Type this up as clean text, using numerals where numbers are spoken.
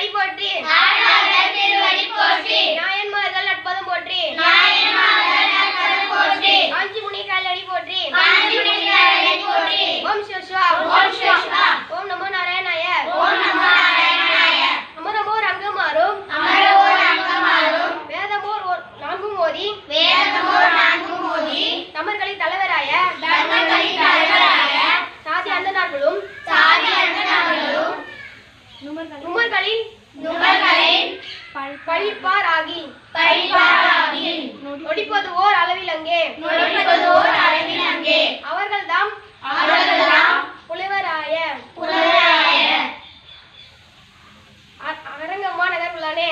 திருவடி போற்றி நாயன்மார்கள் நட்பதம் போற்றி காஞ்சி முனி காலடி போற்றி ஓம் சிவா ஓம் நமோ நாராயணாய அமரமோ ரங்கமாறும் வேதமோர் நான்கும் ஓதி தமர்களை தலைவராய சாதி அந்தணர்களும் நுமர்களின் பழிப்பாராகி நொடிப்பது ஓர் அளவில் அங்கே அவர்கள்தாம் புலவராய அரங்கம்மா நகர் உள்ளானே